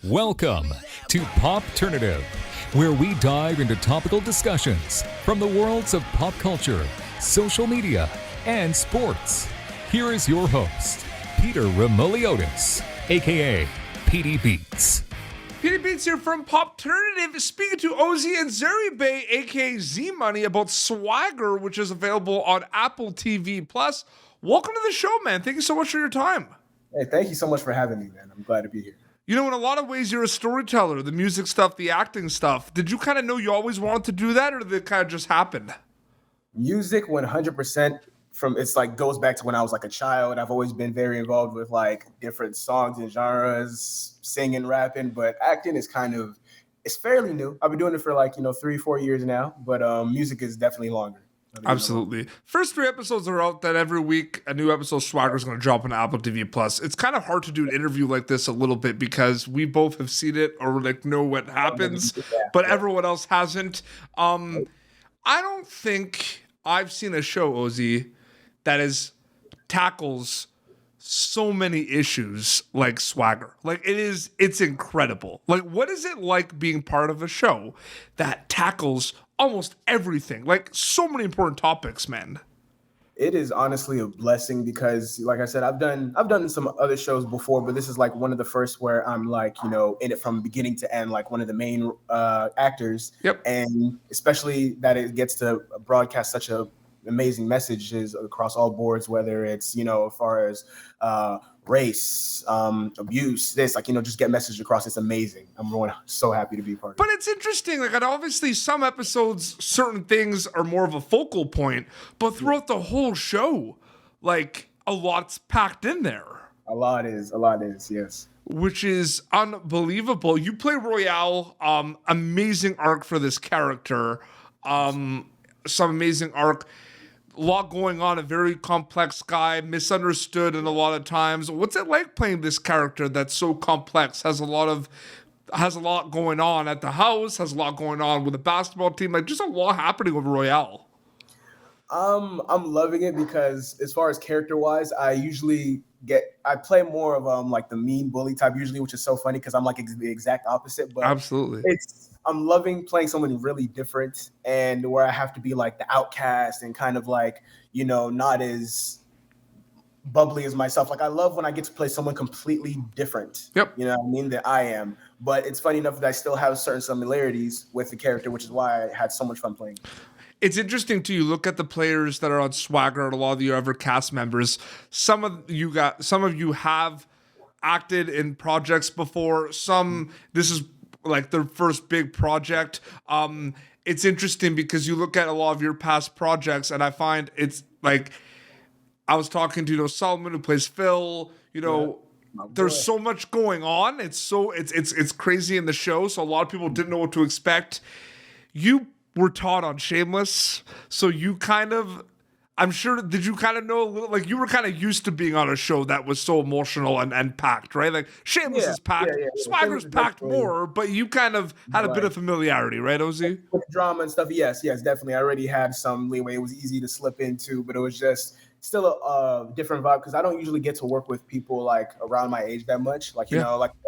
Welcome to Popternative, where we dive into topical discussions from the worlds of pop culture, social media, and sports. Here is your host, Peter Remoliotis, aka PD Beats. PD Beats here from Popternative, speaking to Ozie Nzeribe, aka ZMNY, about Swagger, which is available on Apple TV+. Welcome to the show, man. Thank you so much for your time. Hey, thank you so much for having me, man. I'm glad to be here. You know, in a lot of ways, you're a storyteller, the music stuff, the acting stuff. Did you kind of know you always wanted to do that, or did it kind of just happen? Music 100% goes back to when I was like a child. I've always been very involved with like different songs and genres, singing, rapping, but acting is it's fairly new. I've been doing it for 3-4 years now, but music is definitely longer. Absolutely. First 3 episodes are out. That every week a new episode of Swagger is going to drop on Apple TV+. It's kind of hard to do an interview like this a little bit because we both have seen it or know what happens, but everyone else hasn't. I don't think I've seen a show, Ozie, that tackles so many issues like Swagger. It's incredible. Like, what is it like being part of a show that tackles almost everything, like so many important topics, man? It is honestly a blessing because, like I said, I've done some other shows before, but this is like one of the first where I'm in it from beginning to end, like one of the main actors. Yep. And especially that it gets to broadcast such amazing messages across all boards, whether it's as far as race, abuse, just get message across. It's amazing. I'm really so happy to be part of it. But it's interesting, and obviously some episodes, certain things are more of a focal point, but throughout the whole show, a lot's packed in there. A lot is, yes. Which is unbelievable. You play Royale, amazing arc for this character, some amazing arc. A lot going on, a very complex guy, misunderstood in a lot of times. What's it like playing this character that's so complex, has a lot going on at the house, has a lot going on with the basketball team, just a lot happening with Royale? I'm loving it because as far as character-wise, I play more of the mean bully type usually, which is so funny because I'm the exact opposite. But absolutely, I'm loving playing someone really different and where I have to be the outcast and kind of not as bubbly as myself. I love when I get to play someone completely different. Yep. You know what I mean? That I am. But it's funny enough that I still have certain similarities with the character, which is why I had so much fun playing. It's interesting too. You look at the players that are on Swagger and a lot of the other cast members. Some of you have acted in projects before. This is their first big project. It's interesting because you look at a lot of your past projects, and I find it's I was talking to Solomon, who plays Phil. There's so much going on. It's crazy in the show. So a lot of people didn't know what to expect. You were taught on Shameless, so you I'm sure, did you kind of know a little, you were kind of used to being on a show that was so emotional and packed, right? Shameless is packed, Swagger's packed more, but you kind of had a bit of familiarity, right, Ozie? With drama and stuff, yes, definitely. I already had some leeway. It was easy to slip into, but it was just still a different vibe because I don't usually get to work with people around my age that much.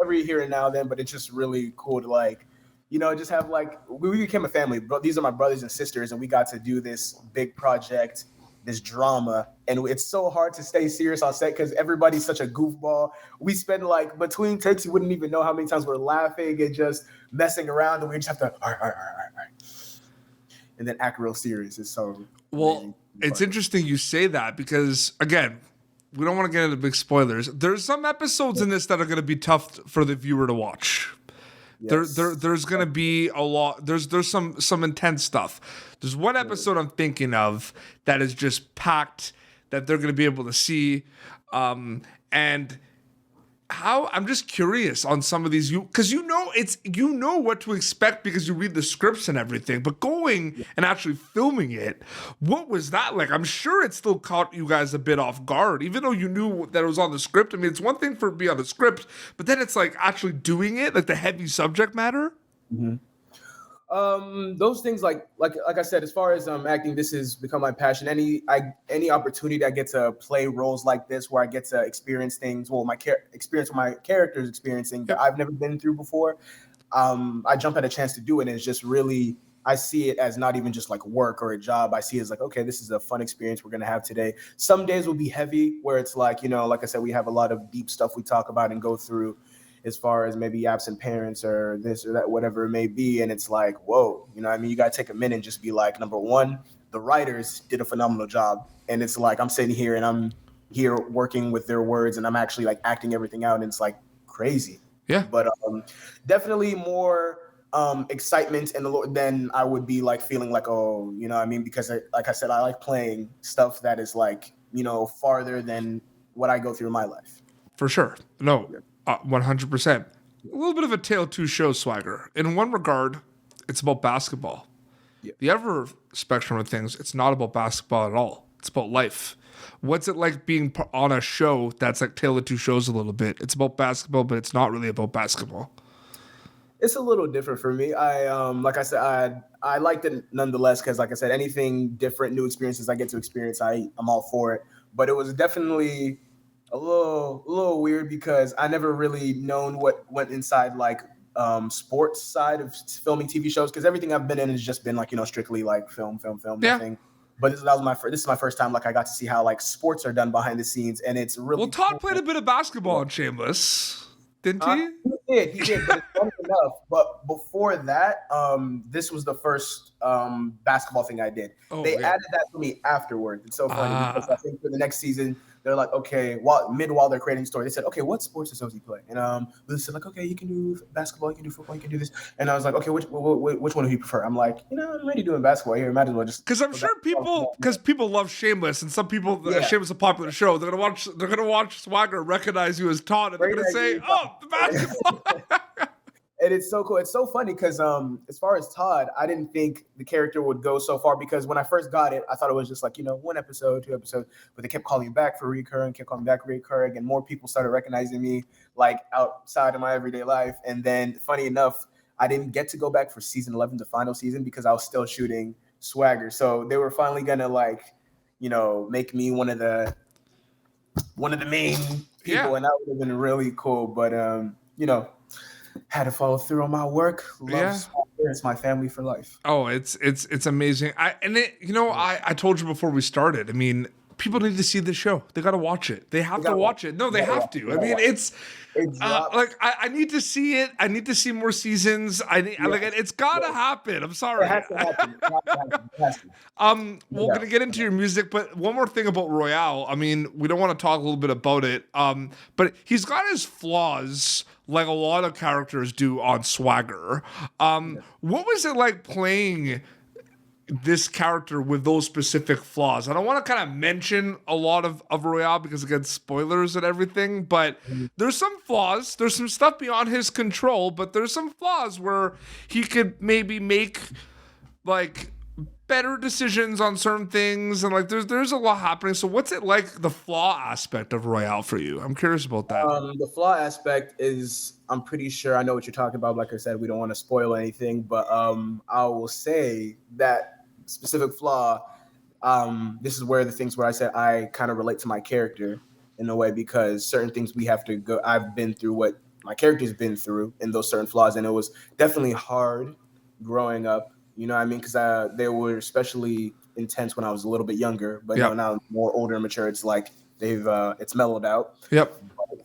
Every here and now then, but it's just really cool to just have we became a family. But these are my brothers and sisters, and we got to do this big project, this drama, and it's so hard to stay serious on set because everybody's such a goofball. We spend between takes, you wouldn't even know how many times we're laughing and just messing around, and we just have to all right, and then act real serious. It's so well. It's interesting you say that because again, we don't want to get into big spoilers. There's some episodes in this that are going to be tough for the viewer to watch. Yes. There's going to be a lot. There's some intense stuff. There's one episode I'm thinking of that is just packed that they're going to be able to see. And how I'm just curious on some of these, because you know what to expect because you read the scripts and everything, but going and actually filming it, what was that like? I'm sure it still caught you guys a bit off guard, even though you knew that it was on the script. I mean, it's one thing for it to be on the script, but then it's actually doing it, the heavy subject matter. Mm-hmm. Those things like I said, as far as acting, this has become my passion. Any opportunity I get to play roles like this, where I get to experience things, well, experience what my characters experiencing that I've never been through before. I jump at a chance to do it, and it's just really, I see it as not even just like work or a job. I see it as like, okay, this is a fun experience we're gonna have today. Some days will be heavy, where it's like, like I said, we have a lot of deep stuff we talk about and go through, as far as maybe absent parents or this or that, whatever it may be. And it's like, whoa, you got to take a minute and just be like, number one, the writers did a phenomenal job. And it's like, I'm sitting here and I'm here working with their words and I'm actually like acting everything out. And it's like crazy. Yeah. But definitely more excitement and than I would be like feeling like, oh, because like I said, I like playing stuff that is like, farther than what I go through in my life. For sure. No. 100%. A little bit of a tale of two shows swagger. In one regard, it's about basketball. Yeah. The other spectrum of things, it's not about basketball at all. It's about life. What's it like being on a show that's like tale of two shows a little bit? It's about basketball, but it's not really about basketball. It's a little different for me. Like I said, I liked it nonetheless because, like I said, anything different, new experiences I get to experience, I'm all for it. But it was definitely a little weird because I never really known what went inside like sports side of filming TV shows, because everything I've been in has just been like, strictly like film, yeah. Nothing. But this is my first time like I got to see how like sports are done behind the scenes, and it's really Todd cool. Played a bit of basketball on Shameless, didn't he? He did, but it's funny enough. But before that, this was the first basketball thing I did. They added that to me afterwards. It's so funny because I think for the next season, they're like, okay, while they're creating story, they said, okay, what sports does Ozie play? And they said like, okay, you can do basketball, you can do football, you can do this. And I was like, okay, which one do you prefer? I'm like, I'm already doing basketball here. Might as well just, because I'm sure people love Shameless, and some people Shameless is a popular show. They're gonna watch Swagger, recognize you as Todd, and they're gonna say, oh, the basketball. And it's so cool. It's so funny because as far as Todd, I didn't think the character would go so far, because when I first got it, I thought it was just like, 1 episode, 2 episodes, but they kept calling me back for recurring, and more people started recognizing me like outside of my everyday life. And then funny enough, I didn't get to go back for season 11, the final season, because I was still shooting Swagger. So they were finally gonna like, make me one of the main people, and that would have been really cool. But had to follow through on my work. It's my family for life. Oh, it's amazing. I told you before we started. I mean, people need to see the show. They got to watch it. They have to watch it. No, they have to. I mean, it's like I need to see it. I need to see more seasons. It's got to happen. I'm sorry. It has to happen. We're gonna get into your music, but one more thing about Royale. I mean, we don't want to talk a little bit about it. But he's got his flaws, like a lot of characters do on Swagger. What was it like playing this character with those specific flaws? I don't want to kind of mention a lot of Royale because, again, spoilers and everything, but there's some flaws. There's some stuff beyond his control, but there's some flaws where he could maybe make like better decisions on certain things, and like there's a lot happening. So what's it like, the flaw aspect of Royale for you? I'm curious about that. The flaw aspect is, I'm pretty sure I know what you're talking about. Like I said, we don't want to spoil anything, but I will say that specific flaw, this is where the things where I said I kind of relate to my character in a way, because certain things we have to go, I've been through what my character's been through in those certain flaws, and it was definitely hard growing up. You know what I mean? Because they were especially intense when I was a little bit younger, but now I'm more older and mature. It's like it's mellowed out. Yep.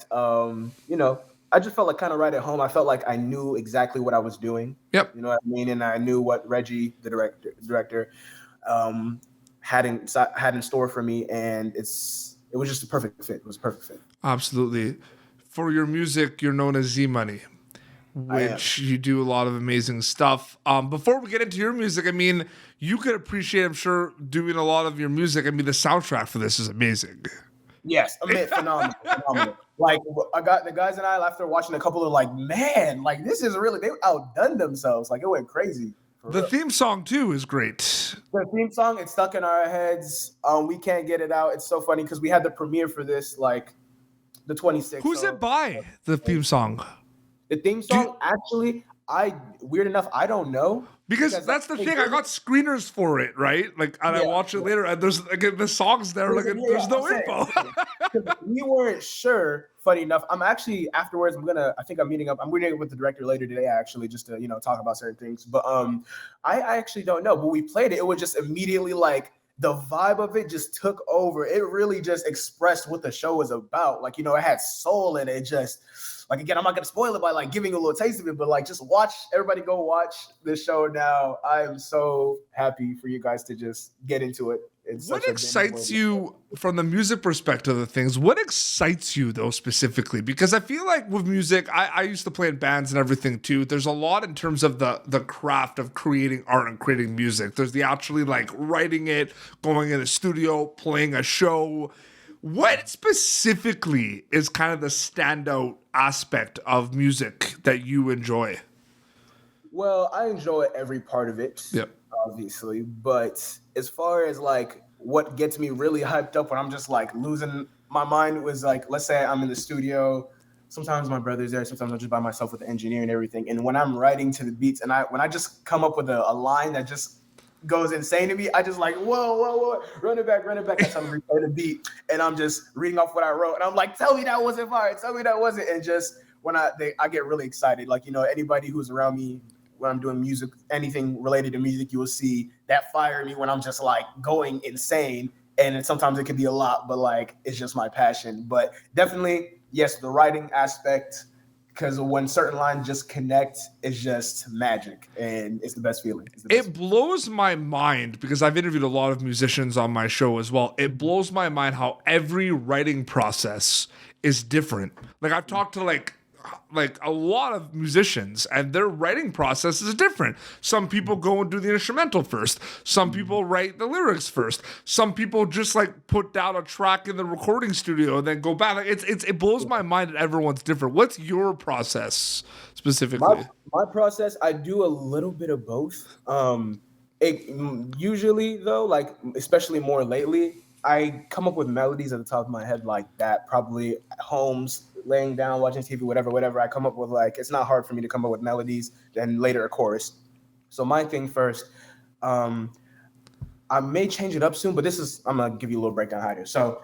But, I just felt like kind of right at home. I felt like I knew exactly what I was doing. Yep. You know what I mean? And I knew what Reggie, the director, had in store for me, and it was just a perfect fit. It was a perfect fit. Absolutely. For your music, you're known as ZMNY, which you do a lot of amazing stuff. Before we get into your music, I mean, you could appreciate, I'm sure, doing a lot of your music. I mean, the soundtrack for this is amazing. Yes, phenomenal. Like, I got the guys and I, after watching a couple of, like, man, like, this is really, they outdone themselves. Like, it went crazy. The theme song, too, is great. The theme song, it's stuck in our heads. We can't get it out. It's so funny because we had the premiere for this, like, the 26th. Who's it by, the theme song? The theme song, actually, Weird enough, I don't know. Because that's the thing. I got screeners for it, right? Like, and I watch it later, and there's like the songs there, like there's no info. We weren't sure. Funny enough, I'm actually afterwards. I'm meeting up with the director later today, actually, just to talk about certain things. But I actually don't know. But we played it. It was just immediately like the vibe of it just took over. It really just expressed what the show was about. Like, it had soul in it. Just like, again, I'm not gonna spoil it by like giving you a little taste of it, but like just everybody go watch this show now. I am so happy for you guys to just get into it. What excites you from the music perspective of things? What excites you though specifically? Because I feel like with music, I used to play in bands and everything too. There's a lot in terms of the craft of creating art and creating music. There's the actually like writing it, going in a studio, playing a show. What specifically is kind of the standout aspect of music that you enjoy? Well, I enjoy every part of it. Yep. Obviously, but as far as like what gets me really hyped up when I'm just like losing my mind was like, let's say I'm in the studio. Sometimes my brother's there. Sometimes I'm just by myself with the engineer and everything. And when I'm writing to the beats, and when I just come up with a line that just goes insane to me, I just like whoa, run it back. That's how I'm replay the beat, and I'm just reading off what I wrote, and I'm like, tell me that wasn't fire. Tell me that wasn't. And just when I get really excited. Like anybody who's around me when I'm doing music, anything related to music, you will see that fire me when I'm just like going insane. And sometimes it can be a lot, but like, it's just my passion. But definitely, yes, the writing aspect, because when certain lines just connect, it's just magic, and it's the best feeling. It blows my mind because I've interviewed a lot of musicians on my show as well. It blows my mind how every writing process is different. Like I've talked to like a lot of musicians, and their writing process is different. Some people go and do the instrumental first. Some people write the lyrics first. Some people just like put down a track in the recording studio and then go back. Like it blows my mind that everyone's different. What's your process specifically? My process, I do a little bit of both. Usually though, like especially more lately, I come up with melodies at the top of my head like that, probably at home, laying down, watching TV, whatever. I come up with like, it's not hard for me to come up with melodies, then later a chorus. So my thing first, I may change it up soon, but I'm going to give you a little breakdown how it is. So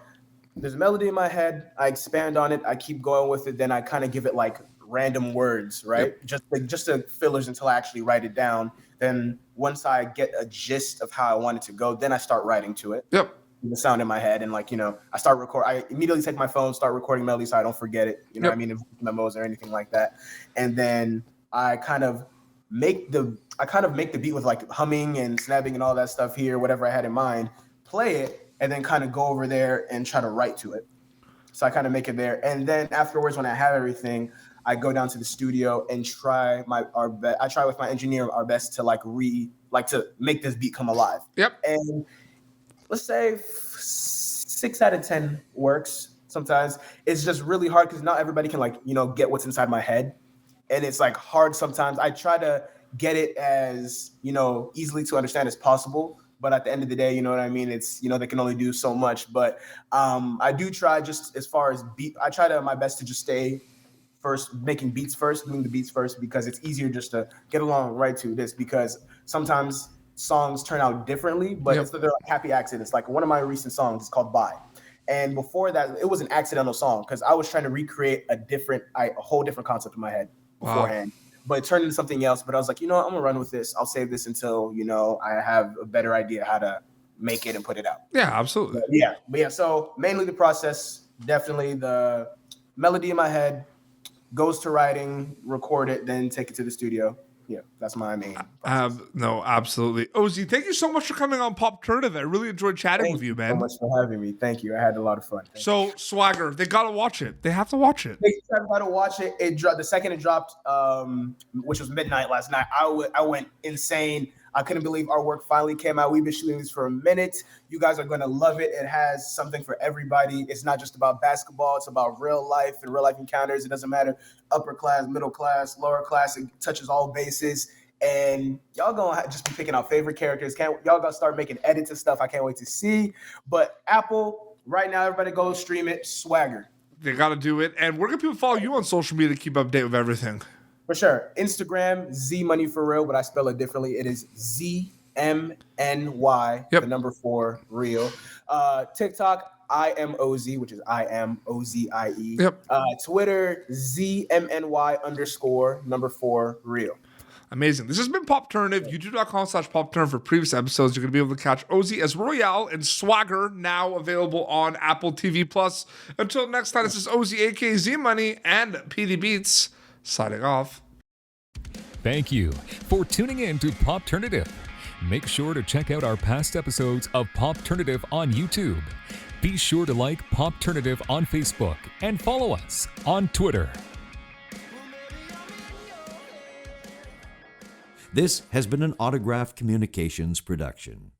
there's a melody in my head. I expand on it. I keep going with it. Then I kind of give it like random words, right? Yep. Just fillers until I actually write it down. Then once I get a gist of how I want it to go, then I start writing to it. Yep. The sound in my head, and like I immediately take my phone, start recording melodies so I don't forget it. What I mean, in memos or anything like that. And then I kind of make the beat with like humming and snapping and all that stuff here, whatever I had in mind, play it, and then kind of go over there and try to write to it. So I kind of make it there, and then afterwards, when I have everything, I go down to the studio and try I try with my engineer our best to to make this beat come alive. Yep. And let's say 6 out of 10 works. Sometimes it's just really hard because not everybody can get what's inside my head. And it's like hard sometimes. I try to get it as, easily to understand as possible. But at the end of the day, you know what I mean? It's, they can only do so much. But I do try just as far as beat. I try my best to just stay first, doing the beats first, because it's easier just to get along right to this, because sometimes songs turn out differently, but they're like happy accidents. Like one of my recent songs is called Bye. And before that, it was an accidental song because I was trying to recreate a whole different concept in my head beforehand. Wow. But it turned into something else. But I was like, I'm going to run with this. I'll save this until, I have a better idea how to make it and put it out. Yeah, absolutely. But yeah, so mainly the process, definitely the melody in my head, goes to writing, record it, then take it to the studio. Yeah, that's my main. No, absolutely. Ozie, thank you so much for coming on Popternative. I really enjoyed chatting with you, man. Thank you so much for having me. Thank you. I had a lot of fun. So, Swagger, they got to watch it. They have to watch it. They got to watch it. It dropped the second it dropped, which was midnight last night. I went insane. I couldn't believe our work finally came out. We've been shooting this for a minute. You guys are going to love it. It has something for everybody. It's not just about basketball. It's about real life and real life encounters. It doesn't matter upper class, middle class, lower class. It touches all bases. And y'all going to just be picking out favorite characters. Y'all going to start making edits and stuff. I can't wait to see. But Apple, right now, everybody go stream it. Swagger. They got to do it. And where can people follow you on social media to keep up to date with everything? For sure. Instagram, ZMNY for real, but I spell it differently. It is ZMNY, the number 4 real. TikTok, I am Ozie, which is I am OZIE. Twitter, ZMNY _ number 4 real. Amazing. This has been Popternative. YouTube.com/Popternative for previous episodes. You're going to be able to catch Ozie as Royale and Swagger, now available on Apple TV Plus. Until next time, this is Ozie, aka ZMNY, and PD Beats, signing off. Thank you for tuning in to Popternative. Make sure to check out our past episodes of Popternative on YouTube. Be sure to like Popternative on Facebook and follow us on Twitter. This has been an Autograph Communications production.